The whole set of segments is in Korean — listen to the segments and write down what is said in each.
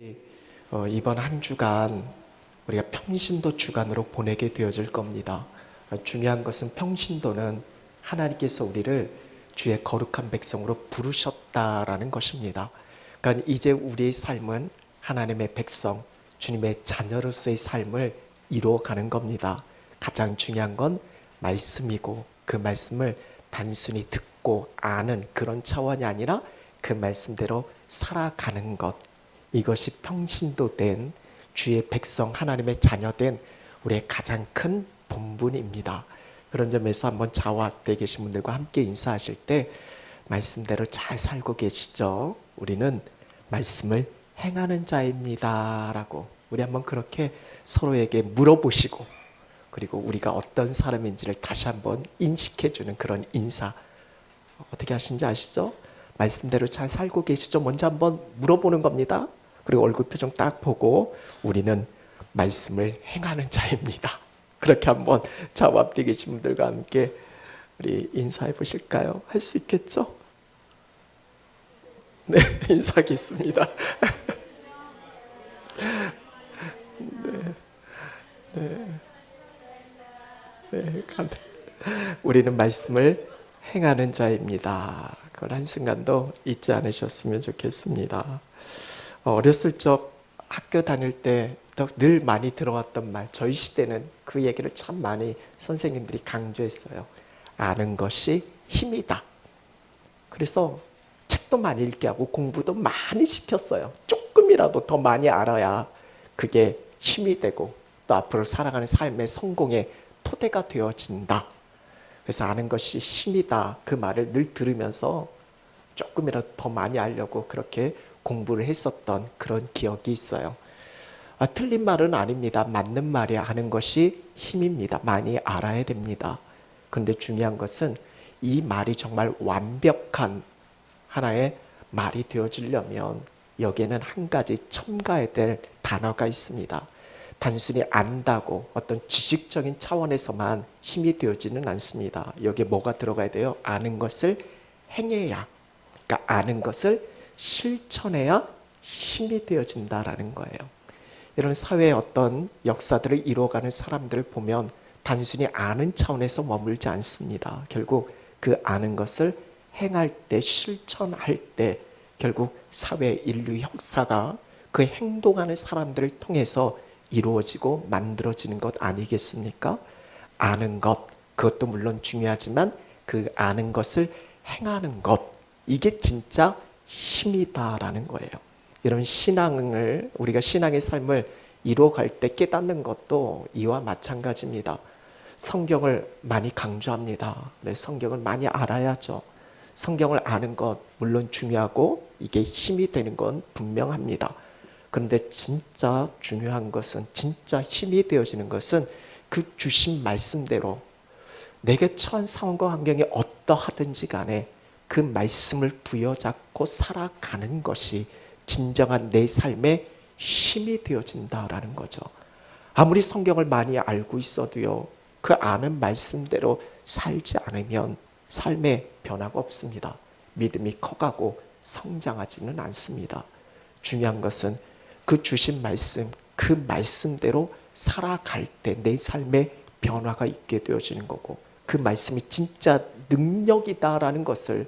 이번 한 주간 우리가 평신도 주간으로 보내게 되어질 겁니다. 중요한 것은 평신도는 하나님께서 우리를 주의 거룩한 백성으로 부르셨다라는 것입니다. 그러니까 이제 우리의 삶은 하나님의 백성, 주님의 자녀로서의 삶을 이루어가는 겁니다. 가장 중요한 건 말씀이고 그 말씀을 단순히 듣고 아는 그런 차원이 아니라 그 말씀대로 살아가는 것, 이것이 평신도된 주의 백성 하나님의 자녀된 우리의 가장 큰 본분입니다. 그런 점에서 한번 저와 앞에 계신 분들과 함께 인사하실 때 말씀대로 잘 살고 계시죠? 우리는 말씀을 행하는 자입니다 라고 우리 한번 그렇게 서로에게 물어보시고, 그리고 우리가 어떤 사람인지를 다시 한번 인식해주는 그런 인사, 어떻게 하시는지 아시죠? 말씀대로 잘 살고 계시죠? 먼저 한번 물어보는 겁니다. 그리고 얼굴 표정 딱 보고 우리는 말씀을 행하는 자입니다. 그렇게 한번 저와 앞에 계신 분들과 함께 우리 인사해 보실까요? 할 수 있겠죠? 네, 인사하겠습니다. 네, 우리는 말씀을 행하는 자입니다. 그걸 한순간도 잊지 않으셨으면 좋겠습니다. 어렸을 적 학교 다닐 때 늘 많이 들어왔던 말, 저희 시대는 그 얘기를 참 많이 선생님들이 강조했어요. 아는 것이 힘이다. 그래서 책도 많이 읽게 하고 공부도 많이 시켰어요. 조금이라도 더 많이 알아야 그게 힘이 되고 또 앞으로 살아가는 삶의 성공의 토대가 되어진다. 그래서 아는 것이 힘이다. 그 말을 늘 들으면서 조금이라도 더 많이 알려고 그렇게 공부를 했었던 그런 기억이 있어요. 틀린 말은 아닙니다. 맞는 말이 아는 것이 힘입니다. 많이 알아야 됩니다. 그런데 중요한 것은 이 말이 정말 완벽한 하나의 말이 되어지려면 여기에는 한 가지 첨가해야 될 단어가 있습니다. 단순히 안다고 어떤 지식적인 차원에서만 힘이 되어지는 않습니다. 여기에 뭐가 들어가야 돼요? 아는 것을 행해야, 그러니까 아는 것을 실천해야 힘이 되어진다라는 거예요. 이런 사회의 어떤 역사들을 이루어가는 사람들을 보면 단순히 아는 차원에서 머물지 않습니다. 결국 그 아는 것을 행할 때, 실천할 때 결국 사회 인류 역사가 그 행동하는 사람들을 통해서 이루어지고 만들어지는 것 아니겠습니까? 아는 것, 그것도 물론 중요하지만 그 아는 것을 행하는 것, 이게 진짜 힘이다라는 거예요. 이런 신앙을, 우리가 신앙의 삶을 이루어갈 때 깨닫는 것도 이와 마찬가지입니다. 성경을 많이 강조합니다. 성경을 많이 알아야죠. 성경을 아는 것 물론 중요하고 이게 힘이 되는 건 분명합니다. 그런데 진짜 중요한 것은, 진짜 힘이 되어지는 것은 그 주신 말씀대로 내게 처한 상황과 환경이 어떠하든지 간에 그 말씀을 부여잡고 살아가는 것이 진정한 내 삶의 힘이 되어진다라는 거죠. 아무리 성경을 많이 알고 있어도요, 그 아는 말씀대로 살지 않으면 삶에 변화가 없습니다. 믿음이 커가고 성장하지는 않습니다. 중요한 것은 그 주신 말씀, 그 말씀대로 살아갈 때 내 삶에 변화가 있게 되어지는 거고, 그 말씀이 진짜 능력이다라는 것을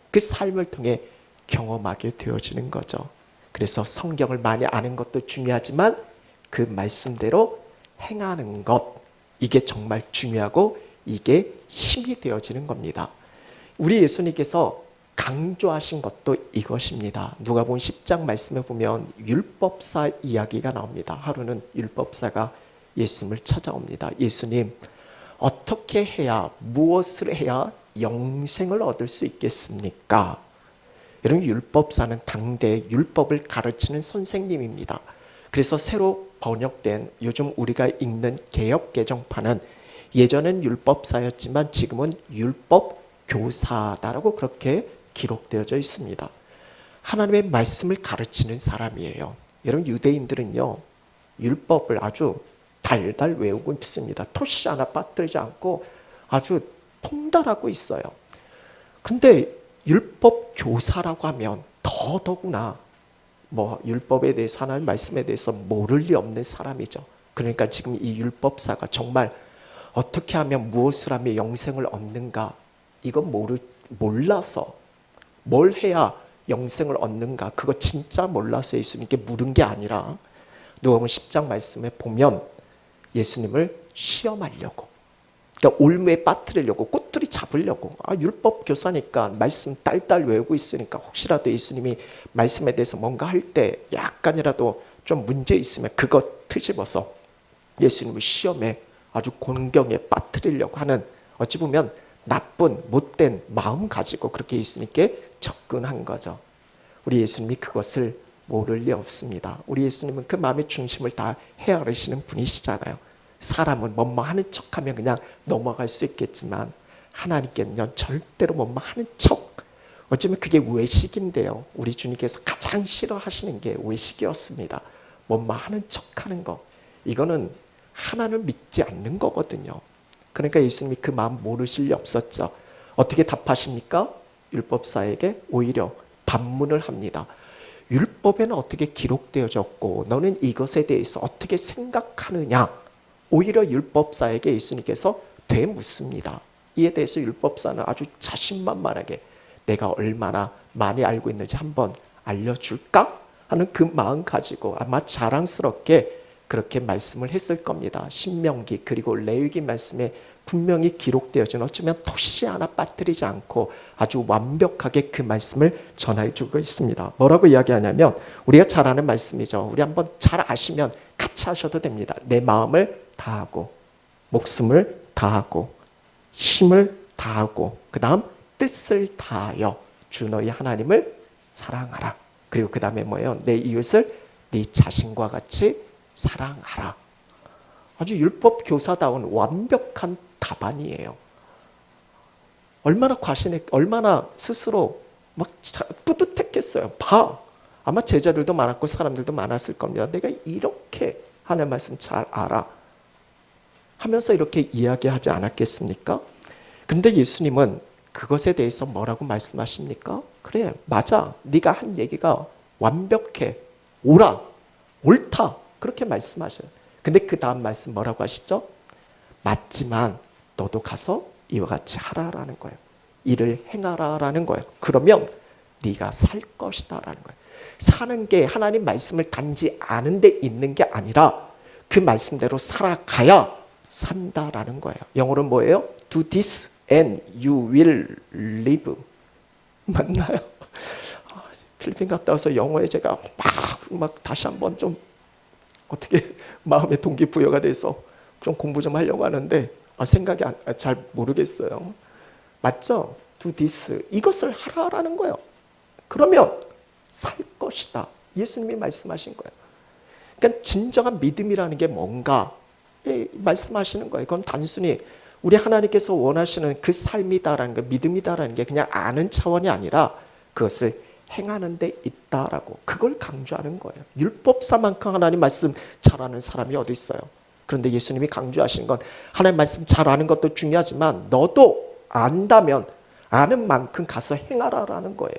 그 삶을 통해 경험하게 되어지는 거죠. 그래서 성경을 많이 아는 것도 중요하지만 그 말씀대로 행하는 것, 이게 정말 중요하고 이게 힘이 되어지는 겁니다. 우리 예수님께서 강조하신 것도 이것입니다. 누가복음 10장 말씀에 보면 율법사 이야기가 나옵니다. 하루는 율법사가 예수님을 찾아옵니다. 예수님, 어떻게 해야, 무엇을 해야 영생을 얻을 수 있겠습니까? 이런 율법사는 당대 율법을 가르치는 선생님입니다. 그래서 새로 번역된 요즘 우리가 읽는 개역 개정판은 예전엔 율법사였지만 지금은 율법 교사다라고 그렇게 기록되어져 있습니다. 하나님의 말씀을 가르치는 사람이에요. 여러분, 유대인들은요, 율법을 아주 달달 외우고 있습니다. 토시 하나 빠뜨리지 않고 아주 통달하고 있어요. 근데 율법 교사라고 하면 더더구나 뭐 율법에 대해서 하나님 말씀에 대해서 모를 리 없는 사람이죠. 그러니까 지금 이 율법사가 정말 어떻게 하면 무엇을 하면 영생을 얻는가 이거 몰라서 뭘 해야 영생을 얻는가 그거 진짜 몰라서 예수님께 물은 게 아니라 누가복음 10장 말씀에 보면 예수님을 시험하려고 그러니까 올무에 빠뜨리려고 꼬투리 잡으려고 율법 교사니까 말씀 딸딸 외우고 있으니까 혹시라도 예수님이 말씀에 대해서 뭔가 할 때 약간이라도 좀 문제 있으면 그거 트집어서 예수님을 시험에 아주 곤경에 빠뜨리려고 하는 어찌 보면 나쁜 못된 마음 가지고 그렇게 예수님께 접근한 거죠. 우리 예수님이 그것을 모를 리 없습니다. 우리 예수님은 그 마음의 중심을 다 헤아리시는 분이시잖아요. 사람은 뭐하는 척하면 그냥 넘어갈 수 있겠지만 하나님께는요 절대로 뭐하는 척 어쩌면 그게 외식인데요. 우리 주님께서 가장 싫어하시는 게 외식이었습니다. 뭐하는 척하는 거 이거는 하나님을 믿지 않는 거거든요. 그러니까 예수님이 그 마음 모르실 리 없었죠. 어떻게 답하십니까? 율법사에게 오히려 반문을 합니다. 율법에는 어떻게 기록되어졌고 너는 이것에 대해서 어떻게 생각하느냐 오히려 율법사에게 예수님께서 되묻습니다. 이에 대해서 율법사는 아주 자신만만하게 내가 얼마나 많이 알고 있는지 한번 알려줄까 하는 그 마음 가지고 아마 자랑스럽게 그렇게 말씀을 했을 겁니다. 신명기 그리고 레위기 말씀에 분명히 기록되어진 어쩌면 토시 하나 빠뜨리지 않고 아주 완벽하게 그 말씀을 전해주고 있습니다. 뭐라고 이야기하냐면 우리가 잘 아는 말씀이죠. 우리 한번 잘 아시면 같이 하셔도 됩니다. 내 마음을 다하고 목숨을 다하고 힘을 다하고 그 다음 뜻을 다하여 주 너희 하나님을 사랑하라. 그리고 그 다음에 뭐예요? 내 이웃을 네 자신과 같이 사랑하라. 아주 율법 교사다운 완벽한 답안이에요. 얼마나 얼마나 스스로 막 뿌듯했겠어요. 아마 제자들도 많았고 사람들도 많았을 겁니다. 내가 이렇게 하나님 말씀 잘 알아 하면서 이렇게 이야기하지 않았겠습니까? 근데 예수님은 그것에 대해서 뭐라고 말씀하십니까? 그래 맞아 네가 한 얘기가 완벽해 옳다 그렇게 말씀하셔요. 근데 그 다음 말씀 뭐라고 하시죠? 맞지만 너도 가서 이와 같이 하라라는 거예요. 이를 행하라라는 거예요. 그러면 네가 살 것이다라는 거예요. 사는 게 하나님 말씀을 단지 아는 데 있는 게 아니라 그 말씀대로 살아가야 산다라는 거예요. 영어로는 뭐예요? Do this and you will live. 맞나요? 필리핀 갔다 와서 영어에 제가 막 다시 한번 좀 어떻게 마음의 동기부여가 돼서 좀 공부 좀 하려고 하는데 생각이 잘 모르겠어요. 맞죠? Do this. 이것을 하라라는 거예요. 그러면 살 것이다. 예수님이 말씀하신 거예요. 그러니까 진정한 믿음이라는 게 뭔가 말씀하시는 거예요. 그건 단순히 우리 하나님께서 원하시는 그 삶이다라는 게 믿음이다라는 게 그냥 아는 차원이 아니라 그것을 행하는 데 있다라고 그걸 강조하는 거예요. 율법사만큼 하나님 말씀 잘하는 사람이 어디 있어요. 그런데 예수님이 강조하시는 건 하나님 말씀 잘 아는 것도 중요하지만 너도 안다면 아는 만큼 가서 행하라라는 거예요.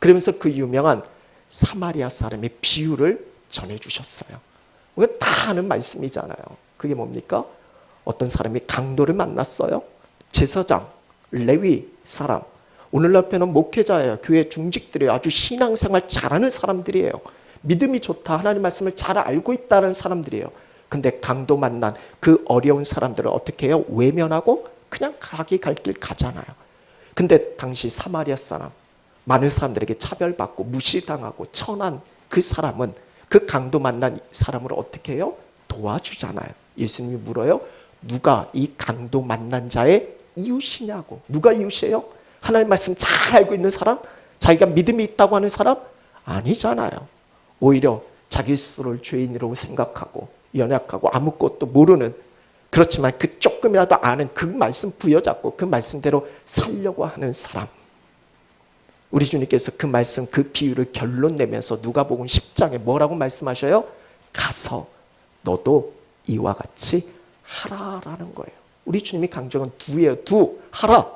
그러면서 그 유명한 사마리아 사람의 비유를 전해주셨어요. 우리가 다 아는 말씀이잖아요. 그게 뭡니까? 어떤 사람이 강도를 만났어요. 제사장, 레위 사람. 오늘날 편은 목회자예요. 교회 중직들이에요. 아주 신앙생활 잘하는 사람들이에요. 믿음이 좋다. 하나님 말씀을 잘 알고 있다는 사람들이에요. 근데 강도 만난 그 어려운 사람들을 어떻게 해요? 외면하고 그냥 자기 갈 길 가잖아요. 근데 당시 사마리아 사람, 많은 사람들에게 차별받고 무시당하고 천한 그 사람은 그 강도 만난 사람을 어떻게 해요? 도와주잖아요. 예수님이 물어요. 누가 이 강도 만난 자의 이웃이냐고. 누가 이웃이에요? 하나님 말씀 잘 알고 있는 사람? 자기가 믿음이 있다고 하는 사람? 아니잖아요. 오히려 자기 스스로를 죄인이라고 생각하고 연약하고 아무것도 모르는 그렇지만 그 조금이라도 아는 그 말씀 부여잡고 그 말씀대로 살려고 하는 사람. 우리 주님께서 그 말씀 그 비유를 결론 내면서 누가복음 10장에 뭐라고 말씀하셔요? 가서 너도 이와 같이 하라라는 거예요. 우리 주님이 강조한 두예요. 하라.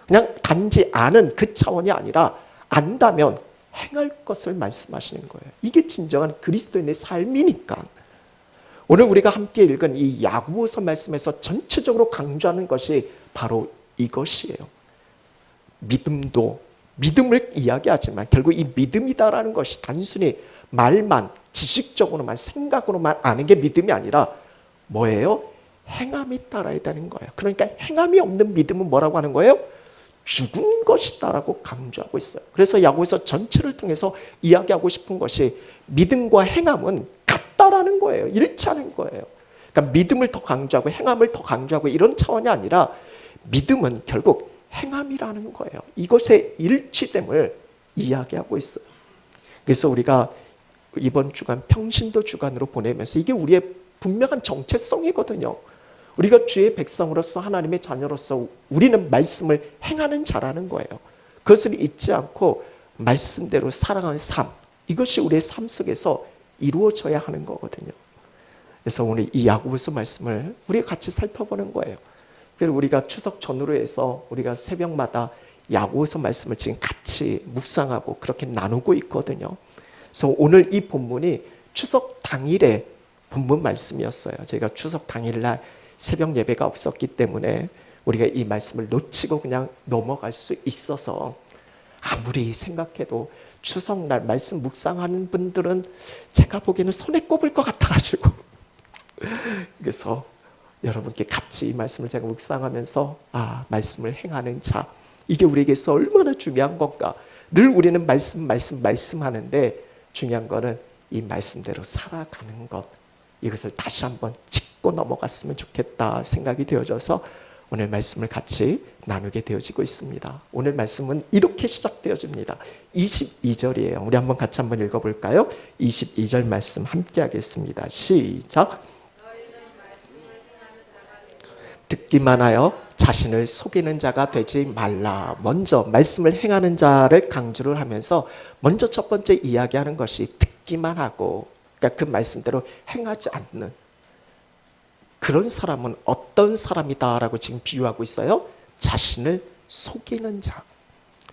그냥 단지 아는 그 차원이 아니라 안다면 행할 것을 말씀하시는 거예요. 이게 진정한 그리스도인의 삶이니까. 오늘 우리가 함께 읽은 이 야고보서 말씀에서 전체적으로 강조하는 것이 바로 이것이에요. 믿음을 이야기하지만 결국 이 믿음이다라는 것이 단순히 말만, 지식적으로만, 생각으로만 아는 게 믿음이 아니라 뭐예요? 행함이 따라야 되는 거예요. 그러니까 행함이 없는 믿음은 뭐라고 하는 거예요? 죽은 것이다라고 강조하고 있어요. 그래서 야고보서 전체를 통해서 이야기하고 싶은 것이 믿음과 행함은 같다라는 거예요. 일치하는 거예요. 그러니까 믿음을 더 강조하고 행함을 더 강조하고 이런 차원이 아니라 믿음은 결국 행함이라는 거예요. 이것의 일치됨을 이야기하고 있어요. 그래서 우리가 이번 주간 평신도 주간으로 보내면서 이게 우리의 분명한 정체성이거든요. 우리가 주의 백성으로서 하나님의 자녀로서 우리는 말씀을 행하는 자라는 거예요. 그것을 잊지 않고 말씀대로 살아가는 삶, 이것이 우리의 삶 속에서 이루어져야 하는 거거든요. 그래서 오늘 이 야고보서 말씀을 우리가 같이 살펴보는 거예요. 그래서 우리가 추석 전후로 해서 우리가 새벽마다 야고보서 말씀을 지금 같이 묵상하고 그렇게 나누고 있거든요. 그래서 오늘 이 본문이 추석 당일의 본문 말씀이었어요. 저희가 추석 당일날 새벽 예배가 없었기 때문에 우리가 이 말씀을 놓치고 그냥 넘어갈 수 있어서 아무리 생각해도 추석날 말씀 묵상하는 분들은 제가 보기에는 손에 꼽을 것 같아가지고 그래서 여러분께 같이 이 말씀을 제가 묵상하면서 말씀을 행하는 자, 이게 우리에게서 얼마나 중요한 건가. 늘 우리는 말씀하는데 중요한 거는 이 말씀대로 살아가는 것, 이것을 다시 한번 짚고 넘어갔으면 좋겠다 생각이 되어져서 오늘 말씀을 같이 나누게 되어지고 있습니다. 오늘 말씀은 이렇게 시작되어집니다. 22절이에요. 우리 한번 같이 한번 읽어볼까요? 22절 말씀 함께 하겠습니다. 시작. 듣기만 하여 자신을 속이는 자가 되지 말라. 먼저 말씀을 행하는 자를 강조를 하면서 먼저 첫 번째 이야기하는 것이 듣기만 하고, 그러니까 그 말씀대로 행하지 않는 그런 사람은 어떤 사람이다라고 지금 비유하고 있어요? 자신을 속이는 자.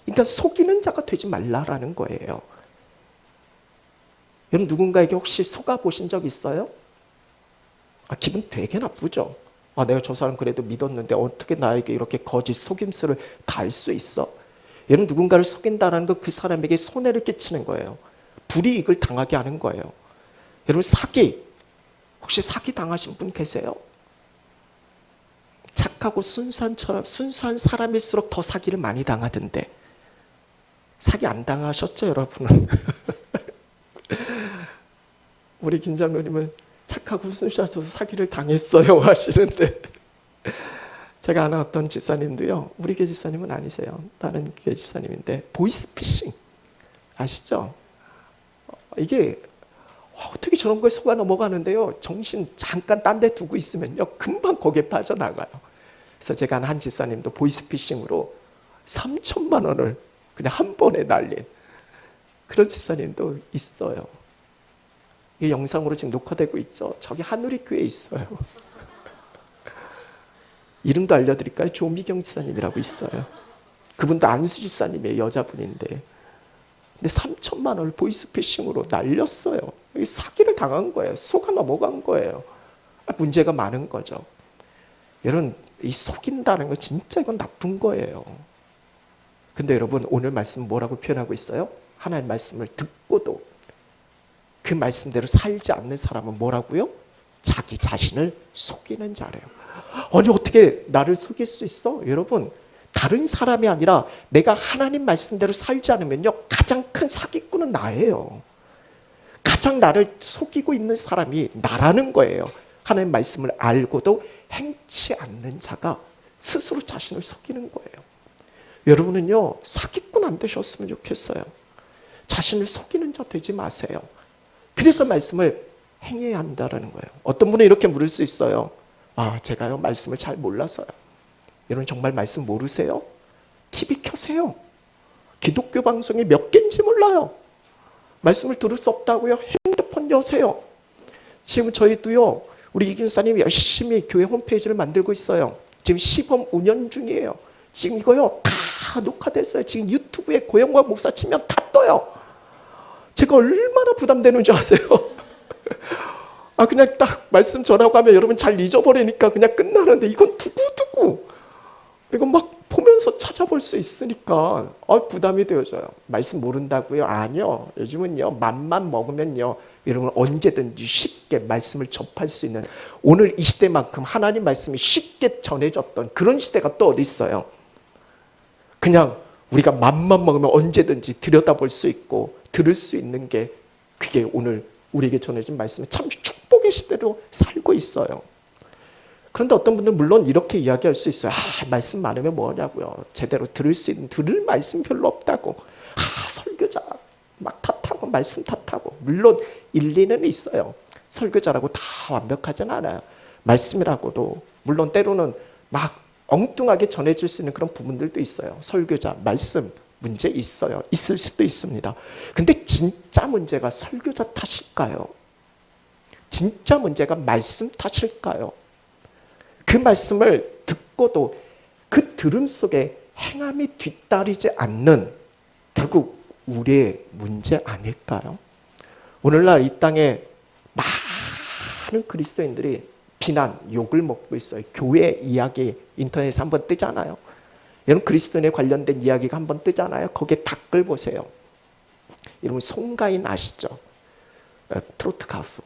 그러니까 속이는 자가 되지 말라라는 거예요. 여러분 누군가에게 혹시 속아 보신 적 있어요? 기분 되게 나쁘죠. 내가 저 사람 그래도 믿었는데 어떻게 나에게 이렇게 거짓 속임수를 다 할 수 있어? 여러분 누군가를 속인다는 건 그 사람에게 손해를 끼치는 거예요. 불이익을 당하게 하는 거예요. 여러분 사기, 혹시 사기 당하신 분 계세요? 착하고 순수한 사람일수록 더 사기를 많이 당하던데 사기 안 당하셨죠 여러분은? 우리 김장로님은 착하고 순수하셔서 사기를 당했어요 하시는데 제가 아는 어떤 지사님도요, 우리 교회 지사님은 아니세요, 다른 교회 지사님인데 보이스피싱 아시죠? 이게 어떻게 저런 거에 속아 넘어가는데요, 정신 잠깐 딴 데 두고 있으면요 금방 거기에 빠져나가요. 그래서 제가 아는 한 지사님도 보이스피싱으로 3천만 원을 그냥 한 번에 날린 그런 지사님도 있어요. 이 영상으로 지금 녹화되고 있죠. 저기 하누리교회에 있어요. 이름도 알려드릴까요? 조미경 지사님이라고 있어요. 그분도 안수 지사님의 여자분인데 근데 3천만 원을 보이스피싱으로 날렸어요. 사기를 당한 거예요. 속아 넘어간 거예요. 문제가 많은 거죠. 여러분 이 속인다는 거 진짜 이건 나쁜 거예요. 근데 여러분 오늘 말씀 뭐라고 표현하고 있어요? 하나님 말씀을 듣고도 그 말씀대로 살지 않는 사람은 뭐라고요? 자기 자신을 속이는 자래요. 아니 어떻게 나를 속일 수 있어? 여러분 다른 사람이 아니라 내가 하나님 말씀대로 살지 않으면요 가장 큰 사기꾼은 나예요. 가장 나를 속이고 있는 사람이 나라는 거예요. 하나님 말씀을 알고도 행치 않는 자가 스스로 자신을 속이는 거예요. 여러분은요 사기꾼 안 되셨으면 좋겠어요. 자신을 속이는 자 되지 마세요. 그래서 말씀을 행해야 한다는 거예요. 어떤 분은 이렇게 물을 수 있어요. 제가요 말씀을 잘 몰라서요. 여러분 정말 말씀 모르세요? TV 켜세요. 기독교 방송이 몇 개인지 몰라요. 말씀을 들을 수 없다고요? 핸드폰 여세요. 지금 저희도요 우리 이균사님이 열심히 교회 홈페이지를 만들고 있어요. 지금 시범 운영 중이에요. 지금 이거요 다 녹화됐어요. 지금 유튜브에 고영과 목사 치면 다 떠요. 제가 얼마나 부담되는 줄 아세요? 아, 그냥 딱 말씀 전하고 하면 여러분 잘 잊어버리니까 그냥 끝나는데, 이건 두고두고 이건 막 보면서 찾아볼 수 있으니까 부담이 되어져요. 말씀 모른다고요? 아니요. 요즘은요, 맘만 먹으면요, 여러분 언제든지 쉽게 말씀을 접할 수 있는, 오늘 이 시대만큼 하나님 말씀이 쉽게 전해졌던 그런 시대가 또 어디 있어요? 그냥 우리가 맘만 먹으면 언제든지 들여다볼 수 있고 들을 수 있는 게, 그게 오늘 우리에게 전해진 말씀이 참 축복의 시대로 살고 있어요. 그런데 어떤 분들은 물론 이렇게 이야기할 수 있어요. 말씀 많으면 뭐냐고요. 제대로 들을 수 있는, 들을 말씀 별로 없다고. 설교자 막 탓하고 말씀 탓하고. 물론 일리는 있어요. 설교자라고 다 완벽하진 않아요. 말씀이라고도 물론 때로는 막 엉뚱하게 전해질 수 있는 그런 부분들도 있어요. 설교자, 말씀 문제 있어요. 있을 수도 있습니다. 근데 진짜 문제가 설교자 탓일까요? 진짜 문제가 말씀 탓일까요? 그 말씀을 듣고도 그 들음 속에 행함이 뒤따르지 않는, 결국 우리의 문제 아닐까요? 오늘날 이 땅에 많은 그리스도인들이 비난, 욕을 먹고 있어요. 교회 이야기 인터넷에 한번 뜨잖아요. 여러분 그리스도인에 관련된 이야기가 한번 뜨잖아요. 거기에 댓글 보세요. 여러분 송가인 아시죠? 트로트 가수.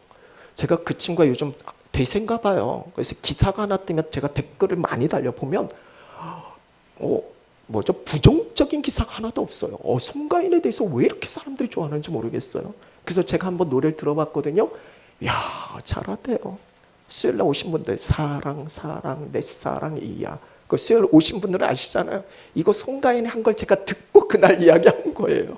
제가 그 친구가 요즘 대세인가 봐요. 그래서 기사가 하나 뜨면 제가 댓글을 많이 달려보면 부정적인 기사가 하나도 없어요. 송가인에 대해서 왜 이렇게 사람들이 좋아하는지 모르겠어요. 그래서 제가 한번 노래를 들어봤거든요. 이야, 잘하대요. 수요일날 오신 분들, 사랑 내 사랑이야. 그 수요일 오신 분들은 아시잖아요. 이거 송가인이 한 걸 제가 듣고 그날 이야기한 거예요.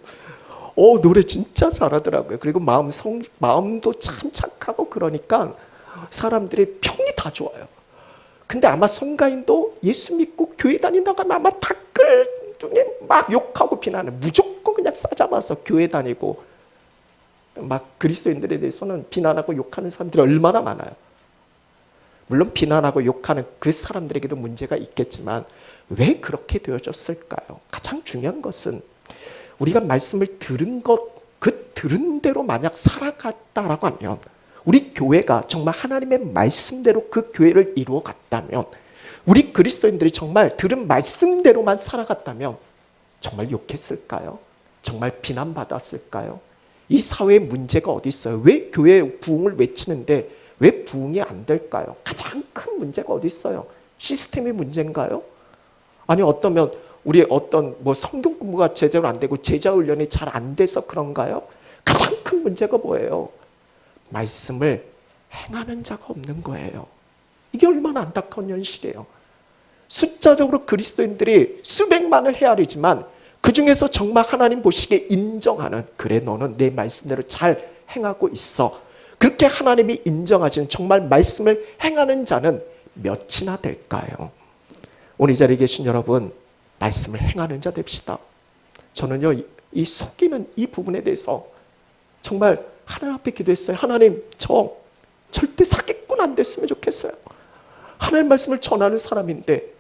노래 진짜 잘하더라고요. 그리고 마음도 참 착하고, 그러니까 사람들의 평이 다 좋아요. 근데 아마 송가인도 예수 믿고 교회 다닌다고 하면 아마 댓글 중에 막 욕하고 비난을 무조건 그냥 싸잡아서 교회 다니고, 막 그리스도인들에 대해서는 비난하고 욕하는 사람들이 얼마나 많아요. 물론 비난하고 욕하는 그 사람들에게도 문제가 있겠지만 왜 그렇게 되어졌을까요? 가장 중요한 것은 우리가 말씀을 들은 것, 그 들은 대로 만약 살아갔다라고 하면, 우리 교회가 정말 하나님의 말씀대로 그 교회를 이루어갔다면, 우리 그리스도인들이 정말 들은 말씀대로만 살아갔다면 정말 욕했을까요? 정말 비난받았을까요? 이 사회의 문제가 어디 있어요? 왜 교회의 부흥을 외치는데 왜 부흥이 안 될까요? 가장 큰 문제가 어디 있어요? 시스템의 문제인가요? 아니 어떠면 우리 성경 공부가 제대로 안 되고 제자 훈련이 잘 안 돼서 그런가요? 가장 큰 문제가 뭐예요? 말씀을 행하는 자가 없는 거예요. 이게 얼마나 안타까운 현실이에요. 숫자적으로 그리스도인들이 수백만을 헤아리지만 그 중에서 정말 하나님 보시기에 인정하는, 그래 너는 내 말씀대로 잘 행하고 있어, 그렇게 하나님이 인정하시는 정말 말씀을 행하는 자는 몇이나 될까요? 오늘 이 자리에 계신 여러분, 말씀을 행하는 자 됩시다. 저는요, 이 속이는 이 부분에 대해서 정말 하나님 앞에 기도했어요. 하나님, 저 절대 사기꾼 안 됐으면 좋겠어요. 하나님 말씀을 전하는 사람인데,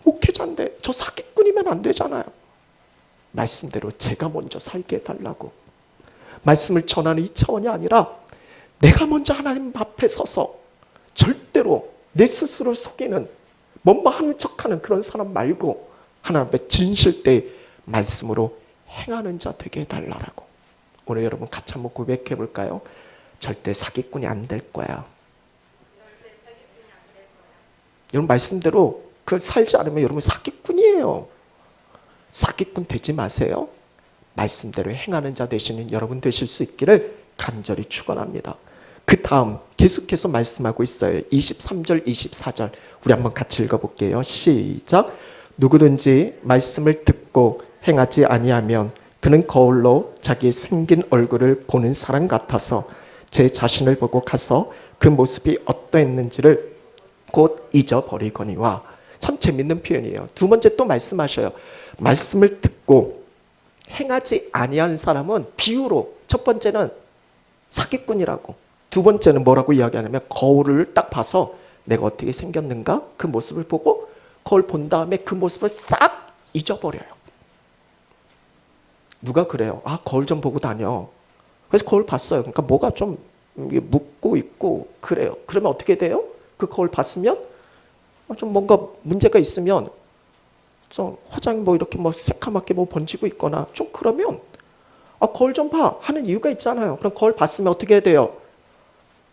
목회자인데 저 사기꾼이면 안 되잖아요. 말씀대로 제가 먼저 살게 해달라고. 말씀을 전하는 이 차원이 아니라 내가 먼저 하나님 앞에 서서 절대로 내 스스로를 속이는, 뭔가 하는 척하는 그런 사람 말고 하나님 앞에 진실되이 말씀으로 행하는 자 되게 해달라고. 오늘 여러분 같이 한번 고백해 볼까요? 절대 사기꾼이 안 될 거야. 여러분 말씀대로 그걸 살지 않으면 여러분 사기꾼이에요. 사기꾼 되지 마세요. 말씀대로 행하는 자 되시는 여러분 되실 수 있기를 간절히 축원합니다. 그 다음 계속해서 말씀하고 있어요. 23절 24절 우리 한번 같이 읽어볼게요. 시작. 누구든지 말씀을 듣고 행하지 아니하면 그는 거울로 자기 생긴 얼굴을 보는 사람 같아서 제 자신을 보고 가서 그 모습이 어떠했는지를 곧 잊어버리거니와. 참 재밌는 표현이에요. 두 번째 또 말씀하셔요. 말씀을 듣고 행하지 아니한 사람은 비유로, 첫 번째는 사기꾼이라고, 두 번째는 뭐라고 이야기하냐면 거울을 딱 봐서 내가 어떻게 생겼는가 그 모습을 보고 거울 본 다음에 그 모습을 싹 잊어버려요. 누가 그래요? 거울 좀 보고 다녀. 그래서 거울 봤어요. 그러니까 뭐가 좀 묻고 있고 그래요. 그러면 어떻게 돼요? 그 거울 봤으면 좀 뭔가 문제가 있으면 좀 화장이 뭐 이렇게 뭐 새카맣게 뭐 번지고 있거나 좀 그러면 거울 좀 봐 하는 이유가 있잖아요. 그럼 거울 봤으면 어떻게 해야 돼요?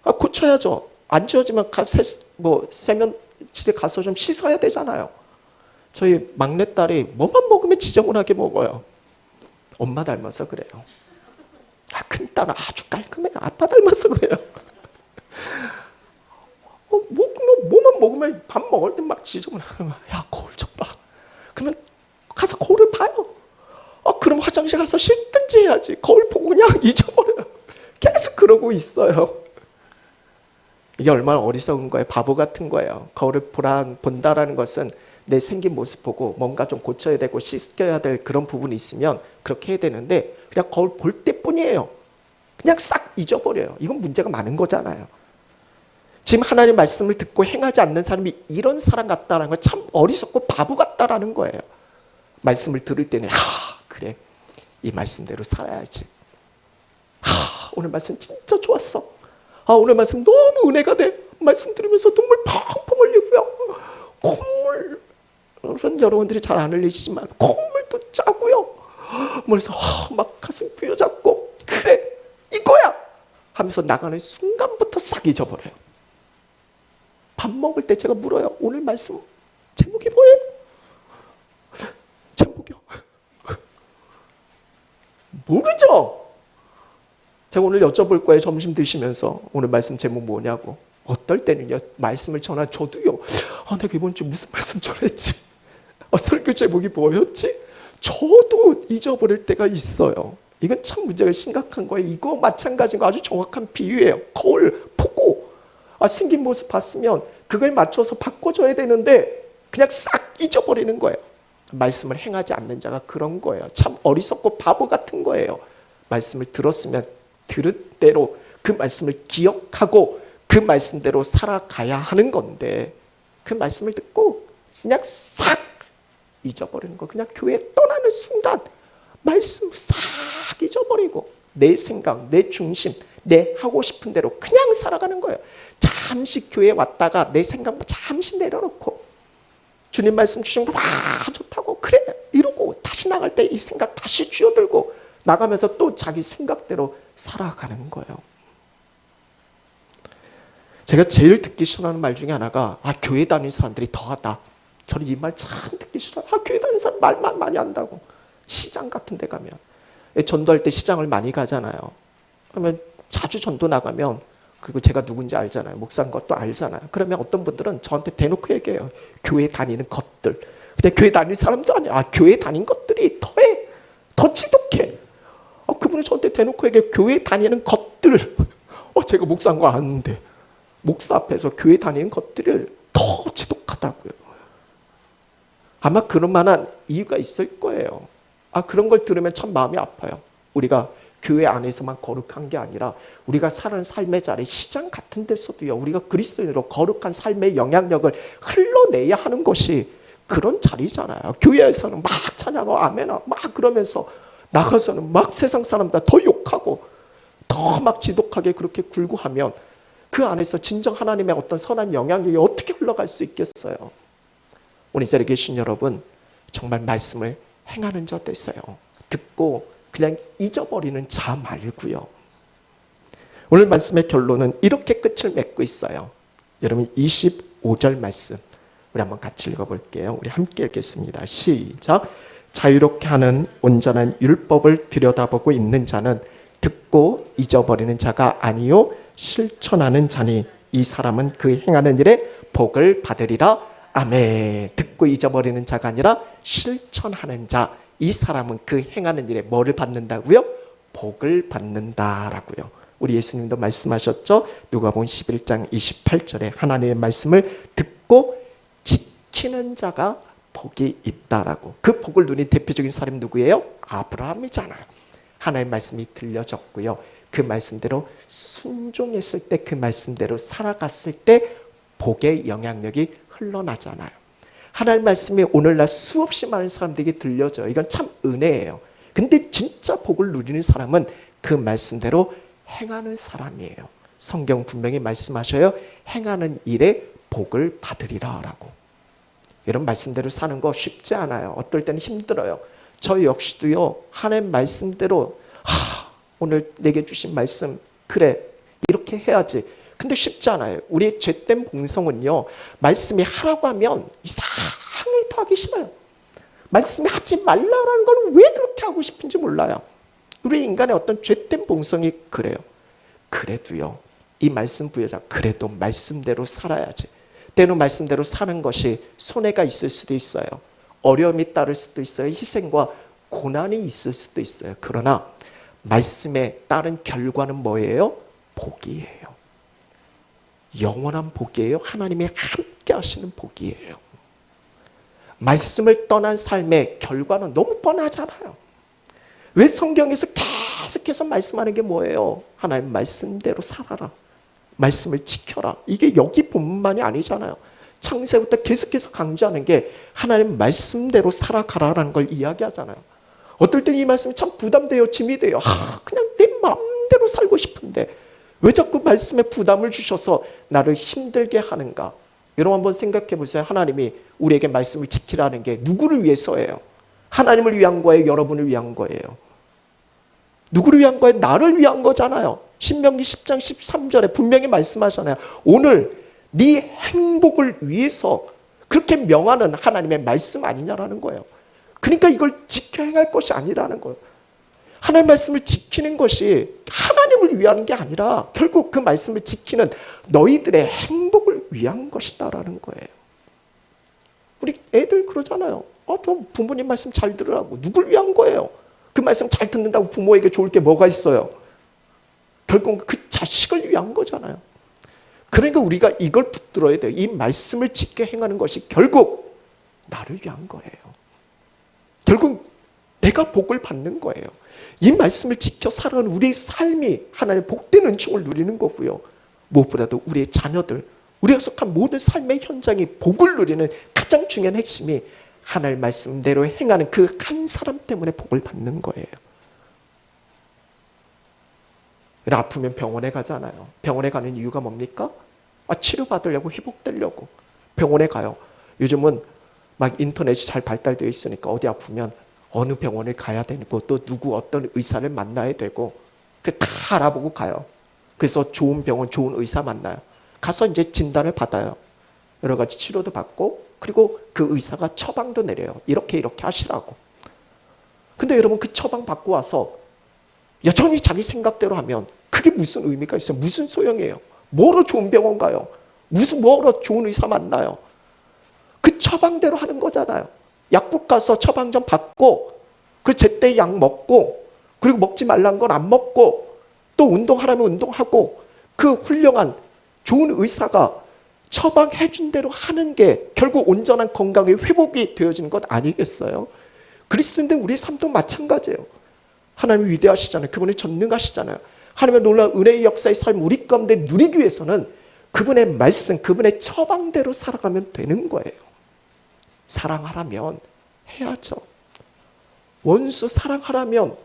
고쳐야죠. 안 지워지면 세면실에 가서 좀 씻어야 되잖아요. 저희 막내딸이 뭐만 먹으면 지저분하게 먹어요. 엄마 닮아서 그래요. 큰딸은 아주 깔끔해요. 아빠 닮아서 그래요. 뭐만 먹으면 밥 먹을 때 막 지저분하게 야 거울 좀 봐. 그러면 가서 거울을 봐요. 그럼 화장실 가서 씻든지 해야지. 거울 보고 그냥 잊어버려요. 계속 그러고 있어요. 이게 얼마나 어리석은 거예요. 바보 같은 거예요. 거울을 본다라는 것은 내 생긴 모습 보고 뭔가 좀 고쳐야 되고 씻겨야 될 그런 부분이 있으면 그렇게 해야 되는데 그냥 거울 볼 때뿐이에요. 그냥 싹 잊어버려요. 이건 문제가 많은 거잖아요. 지금 하나님의 말씀을 듣고 행하지 않는 사람이 이런 사람 같다는 건 참 어리석고 바보 같다라는 거예요. 말씀을 들을 때는 그래 이 말씀대로 살아야지. 오늘 말씀 진짜 좋았어. 오늘 말씀 너무 은혜가 돼. 말씀 들으면서 눈물 펑펑 흘리고요. 콧물은 여러분들이 잘 안 흘리시지만 콧물도 짜고요. 그래서 막 가슴 부여잡고 그래 이거야 하면서 나가는 순간부터 싹 잊어버려요. 밥 먹을 때 제가 물어요. 오늘 말씀 제목이 뭐예요? 제목이요? 모르죠? 제가 오늘 여쭤볼 거예요. 점심 드시면서 오늘 말씀 제목 뭐냐고. 어떨 때는요. 말씀을 저도요. 내가 이번 주 무슨 말씀 전했지? 설교 제목이 뭐였지? 저도 잊어버릴 때가 있어요. 이건 참 문제가 심각한 거예요. 이거 마찬가지인 거 아주 정확한 비유예요. 거울 보고 생긴 모습 봤으면 그거에 맞춰서 바꿔줘야 되는데 그냥 싹 잊어버리는 거예요. 말씀을 행하지 않는 자가 그런 거예요. 참 어리석고 바보 같은 거예요. 말씀을 들었으면 들은 대로 그 말씀을 기억하고 그 말씀대로 살아가야 하는 건데 그 말씀을 듣고 그냥 싹 잊어버리는 거. 그냥 교회 떠나는 순간 말씀 싹 잊어버리고 내 생각, 내 중심, 내 하고 싶은 대로 그냥 살아가는 거예요. 잠시 교회에 왔다가 내 생각 잠시 내려놓고 주님 말씀 주신 거 좋다고 그래 이러고 다시 나갈 때 이 생각 다시 쥐어들고 나가면서 또 자기 생각대로 살아가는 거예요. 제가 제일 듣기 싫어하는 말 중에 하나가 교회 다니는 사람들이 더하다. 저는 이 말 참 듣기 싫어요. 교회 다니는 사람 말만 많이 한다고. 시장 같은 데 가면 전도할 때 시장을 많이 가잖아요. 그러면 자주 전도 나가면 그리고 제가 누군지 알잖아요. 목사인 것도 알잖아요. 그러면 어떤 분들은 저한테 대놓고 얘기해요. 교회 다니는 것들. 근데 교회 다니는 사람도 아니야. 교회 다닌 것들이 더해. 더 지독해. 그분이 저한테 대놓고 얘기해요. 교회 다니는 것들. 제가 목사인 거 아는데 목사 앞에서 교회 다니는 것들을 더 지독하다고요. 아마 그럴 만한 이유가 있을 거예요. 그런 걸 들으면 참 마음이 아파요. 우리가 교회 안에서만 거룩한 게 아니라 우리가 사는 삶의 자리 시장 같은 데서도요. 우리가 그리스도인으로 거룩한 삶의 영향력을 흘러내야 하는 것이 그런 자리잖아요. 교회에서는 막 찬양하고 아멘하고 막 그러면서 나가서는 막 세상 사람들 더 욕하고 더 막 지독하게 그렇게 굴고 하면 그 안에서 진정 하나님의 어떤 선한 영향력이 어떻게 흘러갈 수 있겠어요. 오늘 이 자리에 계신 여러분 정말 말씀을 행하는 자 되세요. 듣고 그냥 잊어버리는 자 말고요. 오늘 말씀의 결론은 이렇게 끝을 맺고 있어요. 여러분 25절 말씀 우리 한번 같이 읽어볼게요. 우리 함께 읽겠습니다. 시작. 자유롭게 하는 온전한 율법을 들여다보고 있는 자는 듣고 잊어버리는 자가 아니요 실천하는 자니 이 사람은 그 행하는 일에 복을 받으리라. 아멘. 듣고 잊어버리는 자가 아니라 실천하는 자. 이 사람은 그 행하는 일에 뭐를 받는다고요? 복을 받는다라고요. 우리 예수님도 말씀하셨죠. 누가복음 11장 28절에 하나님의 말씀을 듣고 지키는 자가 복이 있다라고. 그 복을 누린 대표적인 사람이 누구예요? 아브라함이잖아요. 하나님의 말씀이 들려졌고요. 그 말씀대로 순종했을 때 그 말씀대로 살아갔을 때 복의 영향력이 흘러나잖아요. 하나님 말씀이 오늘날 수없이 많은 사람들에게 들려져요. 이건 참 은혜예요. 근데 진짜 복을 누리는 사람은 그 말씀대로 행하는 사람이에요. 성경 분명히 말씀하셔요. 행하는 일에 복을 받으리라 라고. 이런 말씀대로 사는 거 쉽지 않아요. 어떨 때는 힘들어요. 저 역시도요. 하나님 말씀대로 오늘 내게 주신 말씀 그래 이렇게 해야지. 근데 쉽지 않아요. 우리의 죄된 본성은요. 말씀이 하라고 하면 이상하게 더 하기 싫어요. 말씀이 하지 말라라는 걸 왜 그렇게 하고 싶은지 몰라요. 우리 인간의 어떤 죄된 본성이 그래요. 그래도요. 이 말씀 부여자 그래도 말씀대로 살아야지. 때로 말씀대로 사는 것이 손해가 있을 수도 있어요. 어려움이 따를 수도 있어요. 희생과 고난이 있을 수도 있어요. 그러나 말씀에 따른 결과는 뭐예요? 복이에요. 영원한 복이에요. 하나님이 함께 하시는 복이에요. 말씀을 떠난 삶의 결과는 너무 뻔하잖아요. 왜 성경에서 계속해서 말씀하는 게 뭐예요? 하나님 말씀대로 살아라. 말씀을 지켜라. 이게 여기 본문만이 아니잖아요. 창세부터 계속해서 강조하는 게 하나님 말씀대로 살아가라라는 걸 이야기하잖아요. 어떨 때는 이 말씀이 참 부담돼요. 짐이 돼요. 그냥 내 마음대로 살고 싶은데 왜 자꾸 말씀에 부담을 주셔서 나를 힘들게 하는가? 여러분 한번 생각해 보세요. 하나님이 우리에게 말씀을 지키라는 게 누구를 위해서예요? 하나님을 위한 거예요? 여러분을 위한 거예요? 누구를 위한 거예요? 나를 위한 거잖아요. 신명기 10장 13절에 분명히 말씀하잖아요. 오늘 네 행복을 위해서 그렇게 명하는 하나님의 말씀 아니냐라는 거예요. 그러니까 이걸 지켜 행할 것이 아니라는 거예요. 하나님의 말씀을 지키는 것이 하나님을 위한 게 아니라 결국 그 말씀을 지키는 너희들의 행복을 위한 것이다라는 거예요. 우리 애들 그러잖아요. 저 부모님 말씀 잘 들으라고. 누굴 위한 거예요? 그 말씀 잘 듣는다고 부모에게 좋을 게 뭐가 있어요? 결국 그 자식을 위한 거잖아요. 그러니까 우리가 이걸 붙들어야 돼요. 이 말씀을 지켜 행하는 것이 결국 나를 위한 거예요. 결국 내가 복을 받는 거예요. 이 말씀을 지켜 살아가는 우리의 삶이 하나님의 복된 은총을 누리는 거고요. 무엇보다도 우리의 자녀들, 우리가 속한 모든 삶의 현장이 복을 누리는 가장 중요한 핵심이 하나님의 말씀대로 행하는 그 한 사람 때문에 복을 받는 거예요. 아프면 병원에 가잖아요. 병원에 가는 이유가 뭡니까? 치료받으려고, 회복되려고 병원에 가요. 요즘은 막 인터넷이 잘 발달되어 있으니까 어디 아프면 어느 병원을 가야 되고 또 누구 어떤 의사를 만나야 되고 다 알아보고 가요. 그래서 좋은 병원, 좋은 의사 만나요. 가서 이제 진단을 받아요. 여러 가지 치료도 받고 그리고 그 의사가 처방도 내려요. 이렇게 하시라고. 근데 여러분 그 처방 받고 와서 여전히 자기 생각대로 하면 그게 무슨 의미가 있어요? 무슨 소용이에요? 뭐로 좋은 병원 가요? 뭐로 좋은 의사 만나요? 그 처방대로 하는 거잖아요. 약국 가서 처방 좀 받고 그리고 제때 약 먹고 그리고 먹지 말라는 건 안 먹고 또 운동하라면 운동하고 그 훌륭한 좋은 의사가 처방해 준 대로 하는 게 결국 온전한 건강의 회복이 되어지는 것 아니겠어요? 그리스도인데 우리의 삶도 마찬가지예요. 하나님이 위대하시잖아요. 그분이 전능하시잖아요. 하나님의 놀라운 은혜의 역사의 삶 우리 가운데 누리기 위해서는 그분의 말씀, 그분의 처방대로 살아가면 되는 거예요. 사랑하라면 해야죠. 원수 사랑하라면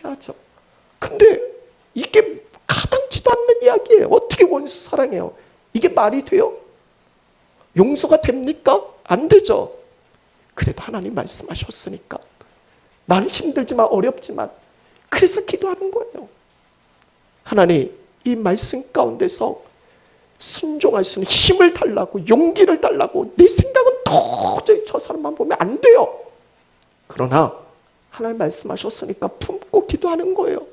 해야죠. 근데 이게 가당치도 않는 이야기예요. 어떻게 원수 사랑해요? 이게 말이 돼요? 용서가 됩니까? 안 되죠. 그래도 하나님 말씀하셨으니까 나는 힘들지만 어렵지만 그래서 기도하는 거예요. 하나님 이 말씀 가운데서 순종할 수 있는 힘을 달라고 용기를 달라고. 내 생각은 도저히 저 사람만 보면 안 돼요. 그러나 하나님 말씀하셨으니까 품고 기도하는 거예요.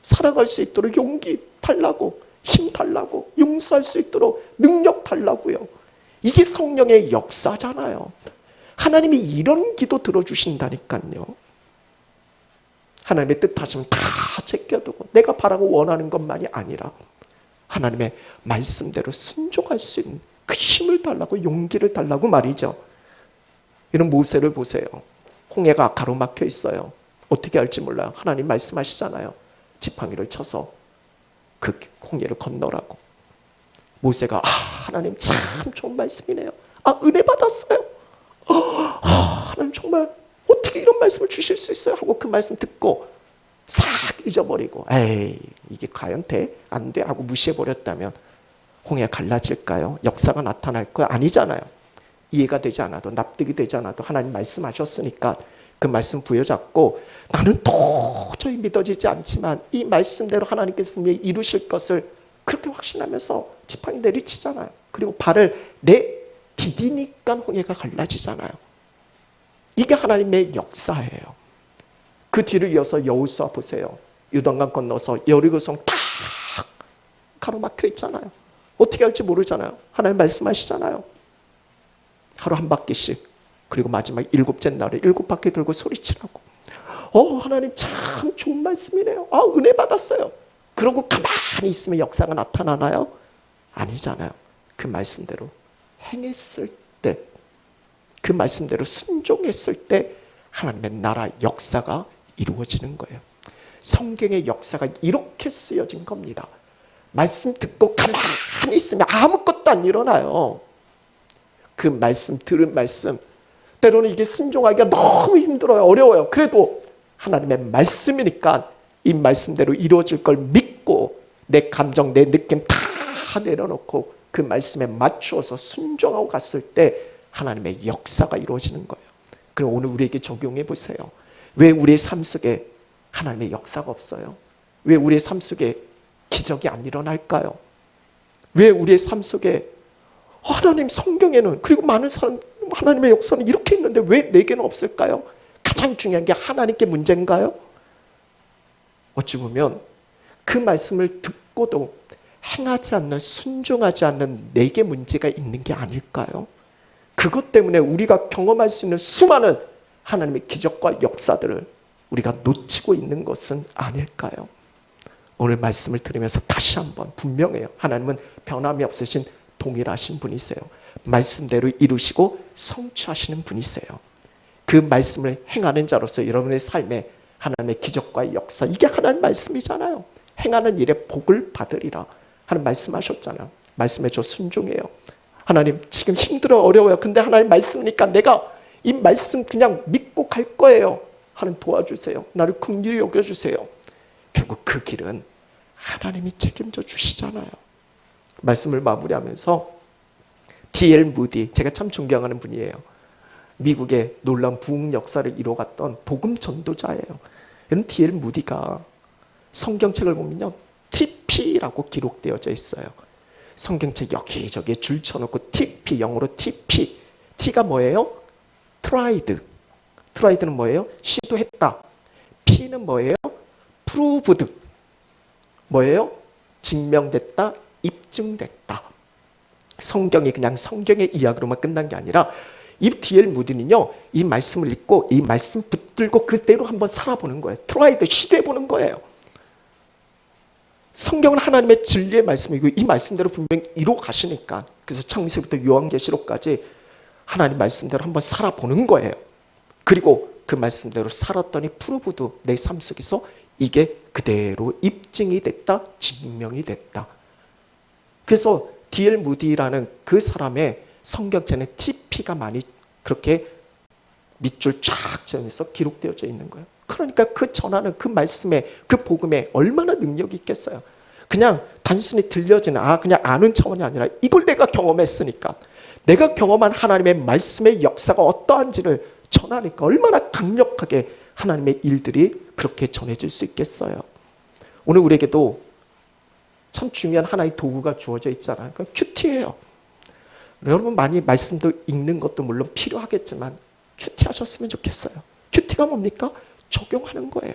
살아갈 수 있도록 용기 달라고, 힘 달라고, 용서할 수 있도록 능력 달라고요. 이게 성령의 역사잖아요. 하나님이 이런 기도 들어주신다니까요. 하나님의 뜻하시면 다 제껴두고 내가 바라고 원하는 것만이 아니라 하나님의 말씀대로 순종할 수 있는 그 힘을 달라고, 용기를 달라고 말이죠. 이런 모세를 보세요. 홍해가 가로막혀 있어요. 어떻게 할지 몰라요. 하나님 말씀하시잖아요. 지팡이를 쳐서 그 홍해를 건너라고. 모세가 하나님 참 좋은 말씀이네요. 은혜 받았어요. 하나님 정말 어떻게 이런 말씀을 주실 수 있어요? 하고 그 말씀 듣고 싹 잊어버리고 에이 이게 과연 돼? 안 돼? 하고 무시해버렸다면 홍해가 갈라질까요? 역사가 나타날까요? 아니잖아요. 이해가 되지 않아도 납득이 되지 않아도 하나님 말씀하셨으니까 그 말씀 부여잡고 나는 도저히 믿어지지 않지만 이 말씀대로 하나님께서 분명히 이루실 것을 그렇게 확신하면서 지팡이 내리치잖아요. 그리고 발을 내디디니까 홍해가 갈라지잖아요. 이게 하나님의 역사예요. 그 뒤를 이어서 여호수아 보세요. 요단강 건너서 여리고성 탁 가로막혀 있잖아요. 어떻게 할지 모르잖아요. 하나님 말씀하시잖아요. 하루 한 바퀴씩. 그리고 마지막 7째 날에 7바퀴 돌고 소리치라고. 하나님 참 좋은 말씀이네요. 은혜 받았어요. 그러고 가만히 있으면 역사가 나타나나요? 아니잖아요. 그 말씀대로 행했을 때, 그 말씀대로 순종했을 때 하나님의 나라 역사가 이루어지는 거예요. 성경의 역사가 이렇게 쓰여진 겁니다. 말씀 듣고 가만히 있으면 아무것도 안 일어나요. 그 말씀, 들은 말씀, 때로는 이게 순종하기가 너무 힘들어요. 어려워요. 그래도 하나님의 말씀이니까 이 말씀대로 이루어질 걸 믿고 내 감정, 내 느낌 다 내려놓고 그 말씀에 맞추어서 순종하고 갔을 때 하나님의 역사가 이루어지는 거예요. 그럼 오늘 우리에게 적용해 보세요. 왜 우리의 삶 속에 하나님의 역사가 없어요? 왜 우리의 삶 속에 기적이 안 일어날까요? 왜 우리의 삶 속에 하나님 성경에는 그리고 많은 사람 하나님의 역사는 이렇게 있는데 왜 내게는 없을까요? 가장 중요한 게 하나님께 문제인가요? 어찌 보면 그 말씀을 듣고도 행하지 않는, 순종하지 않는 내게 문제가 있는 게 아닐까요? 그것 때문에 우리가 경험할 수 있는 수많은 하나님의 기적과 역사들을 우리가 놓치고 있는 것은 아닐까요? 오늘 말씀을 들으면서 다시 한번 분명해요. 하나님은 변함이 없으신 동일하신 분이세요. 말씀대로 이루시고 성취하시는 분이세요. 그 말씀을 행하는 자로서 여러분의 삶에 하나님의 기적과 역사, 이게 하나님 말씀이잖아요. 행하는 일에 복을 받으리라 하는 말씀하셨잖아요. 말씀에 저 순종해요. 하나님 지금 힘들어 어려워요. 근데 하나님 말씀이니까 내가 이 말씀 그냥 믿고 갈 거예요. 하나님 도와주세요. 나를 긍휼히 여겨주세요. 결국 그 길은 하나님이 책임져 주시잖아요. 말씀을 마무리하면서 D.L. 무디, 제가 참 존경하는 분이에요. 미국의 놀라운 부흥 역사를 이뤄갔던 복음 전도자예요. D.L. 무디가 성경책을 보면요, TP라고 기록되어져 있어요. 성경책 여기저기에 줄 쳐놓고 TP, 영어로 TP. T가 뭐예요? tried. tried는 뭐예요? 시도했다. P는 뭐예요? proved. 뭐예요? 증명됐다, 입증됐다. 성경이 그냥 성경의 이야기로만 끝난 게 아니라 이 D.L. 무디는요, 이 말씀을 읽고 이 말씀 붙들고 그대로 한번 살아보는 거예요. 트라이드, 시도해보는 거예요. 성경은 하나님의 진리의 말씀이고 이 말씀대로 분명히 이루어 가시니까, 그래서 창세기부터 요한계시록까지 하나님 말씀대로 한번 살아보는 거예요. 그리고 그 말씀대로 살았더니 프루브도 내 삶 속에서 이게 그대로 입증이 됐다, 증명이 됐다. 그래서 D.L. 무디라는 그 사람의 성경책에 TP가 많이 그렇게 밑줄 쫙 지어서 기록되어져 있는 거예요. 그러니까 그 전하는 그 말씀에, 그 복음에 얼마나 능력이 있겠어요. 그냥 단순히 들려지는, 그냥 아는 차원이 아니라 이걸 내가 경험했으니까, 내가 경험한 하나님의 말씀의 역사가 어떠한지를 전하니까 얼마나 강력하게 하나님의 일들이 그렇게 전해질 수 있겠어요. 오늘 우리에게도 참 중요한 하나의 도구가 주어져 있잖아요. 그러니까 큐티예요. 여러분 많이 말씀도 읽는 것도 물론 필요하겠지만 큐티 하셨으면 좋겠어요. 큐티가 뭡니까? 적용하는 거예요.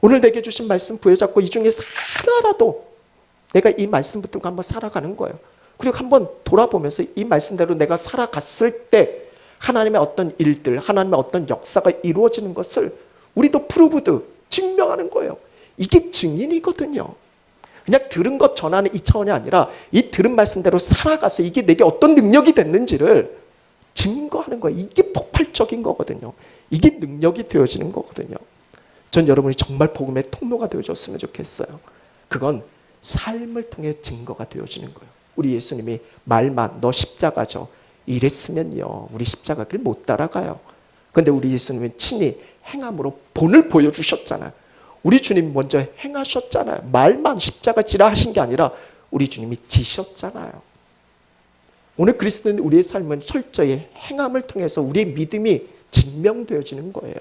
오늘 내게 주신 말씀 부여잡고 이 중에서 하나라도 내가 이 말씀 붙들고 한번 살아가는 거예요. 그리고 한번 돌아보면서 이 말씀대로 내가 살아갔을 때 하나님의 어떤 일들, 하나님의 어떤 역사가 이루어지는 것을 우리도 프루브드, 증명하는 거예요. 이게 증인이거든요. 그냥 들은 것 전하는 이 차원이 아니라 이 들은 말씀대로 살아가서 이게 내게 어떤 능력이 됐는지를 증거하는 거예요. 이게 폭발적인 거거든요. 이게 능력이 되어지는 거거든요. 전 여러분이 정말 복음의 통로가 되어줬으면 좋겠어요. 그건 삶을 통해 증거가 되어지는 거예요. 우리 예수님이 말만 너 십자가죠, 이랬으면요 우리 십자가길 못 따라가요. 그런데 우리 예수님은 친히 행함으로 본을 보여주셨잖아요. 우리 주님 먼저 행하셨잖아요. 말만 십자가 지라 하신 게 아니라 우리 주님이 지셨잖아요. 오늘 그리스도인 우리의 삶은 철저히 행함을 통해서 우리의 믿음이 증명되어지는 거예요.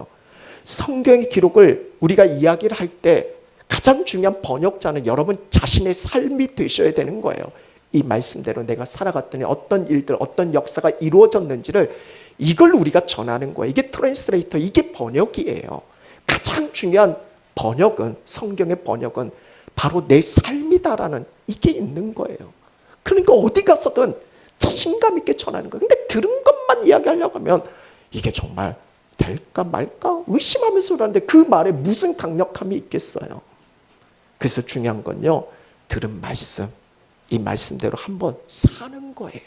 성경의 기록을 우리가 이야기를 할 때 가장 중요한 번역자는 여러분 자신의 삶이 되셔야 되는 거예요. 이 말씀대로 내가 살아갔더니 어떤 일들, 어떤 역사가 이루어졌는지를 이걸 우리가 전하는 거예요. 이게 트랜스레이터, 이게 번역이에요. 가장 중요한 번역은, 성경의 번역은 바로 내 삶이다라는 이게 있는 거예요. 그러니까 어디 가서든 자신감 있게 전하는 거예요. 근데 들은 것만 이야기하려고 하면 이게 정말 될까 말까 의심하면서 그러는데 그 말에 무슨 강력함이 있겠어요. 그래서 중요한 건요, 들은 말씀, 이 말씀대로 한번 사는 거예요.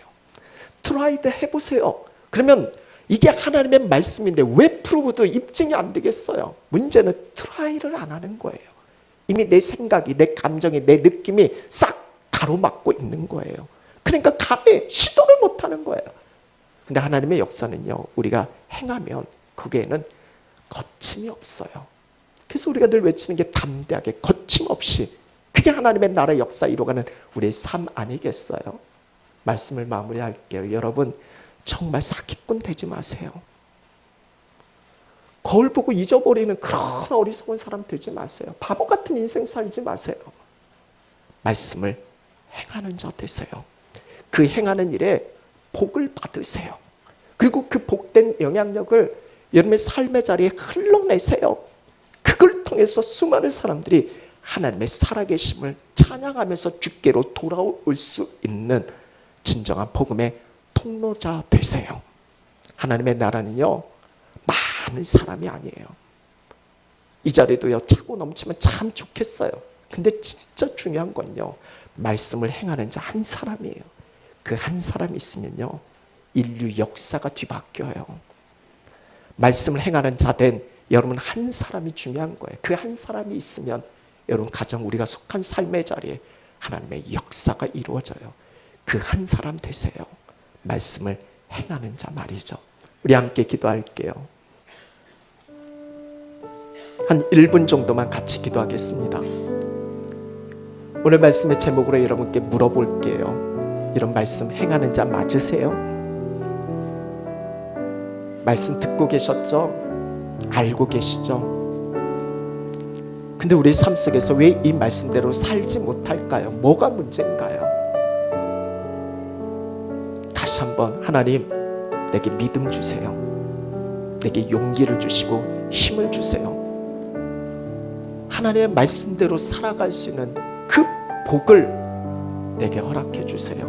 트라이드 해보세요. 그러면 이게 하나님의 말씀인데 왜 프루브도 입증이 안 되겠어요? 문제는 트라이를 안 하는 거예요. 이미 내 생각이, 내 감정이, 내 느낌이 싹 가로막고 있는 거예요. 그러니까 감히 시도를 못 하는 거예요. 근데 하나님의 역사는요, 우리가 행하면 거기에는 거침이 없어요. 그래서 우리가 늘 외치는 게 담대하게 거침없이, 그게 하나님의 나라의 역사 이루어가는 우리의 삶 아니겠어요? 말씀을 마무리할게요. 여러분 정말 사기꾼 되지 마세요. 거울 보고 잊어버리는 그런 어리석은 사람 되지 마세요. 바보 같은 인생 살지 마세요. 말씀을 행하는 자 되세요. 그 행하는 일에 복을 받으세요. 그리고 그 복된 영향력을 여러분의 삶의 자리에 흘러내세요. 그걸 통해서 수많은 사람들이 하나님의 살아계심을 찬양하면서 주께로 돌아올 수 있는 진정한 복음의 통로자 되세요. 하나님의 나라는요, 많은 사람이 아니에요. 이 자리도요, 차고 넘치면 참 좋겠어요. 근데 진짜 중요한 건요, 말씀을 행하는 자 한 사람이에요. 그 한 사람이 있으면요, 인류 역사가 뒤바뀌어요. 말씀을 행하는 자 된 여러분 한 사람이 중요한 거예요. 그 한 사람이 있으면 여러분 가정, 우리가 속한 삶의 자리에 하나님의 역사가 이루어져요. 그 한 사람 되세요. 말씀을 행하는 자 말이죠. 우리 함께 기도할게요. 한 1분 정도만 같이 기도하겠습니다. 오늘 말씀의 제목으로 여러분께 물어볼게요. 이런 말씀 행하는 자 맞으세요? 말씀 듣고 계셨죠? 알고 계시죠? 근데 우리 삶 속에서 왜 이 말씀대로 살지 못할까요? 뭐가 문제인가요? 다시 한번, 하나님 내게 믿음 주세요. 내게 용기를 주시고 힘을 주세요. 하나님의 말씀대로 살아갈 수 있는 그 복을 내게 허락해 주세요.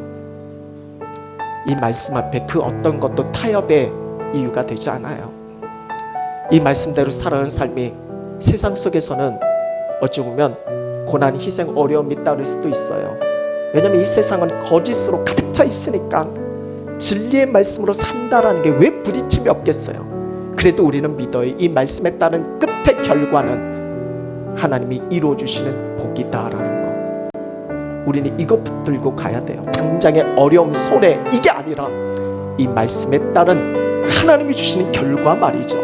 이 말씀 앞에 그 어떤 것도 타협의 이유가 되지 않아요. 이 말씀대로 살아가는 삶이 세상 속에서는 어찌 보면 고난, 희생, 어려움이 따를 수도 있어요. 왜냐하면 이 세상은 거짓으로 가득 차 있으니까 진리의 말씀으로 산다라는 게 왜 부딪힘이 없겠어요. 그래도 우리는 믿어요. 이 말씀에 따른 끝의 결과는 하나님이 이루어주시는 복이다라는 거. 우리는 이거 붙들고 가야 돼요. 당장의 어려움, 손해, 이게 아니라 이 말씀에 따른 하나님이 주시는 결과 말이죠.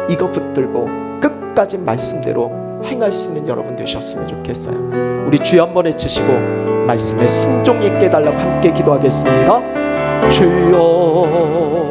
이거 붙들고 끝까지 말씀대로 행할 수 있는 여러분 되셨으면 좋겠어요. 우리 주여 한번 외치시고 말씀에 순종이 있게 해달라고 함께 기도하겠습니다. 주여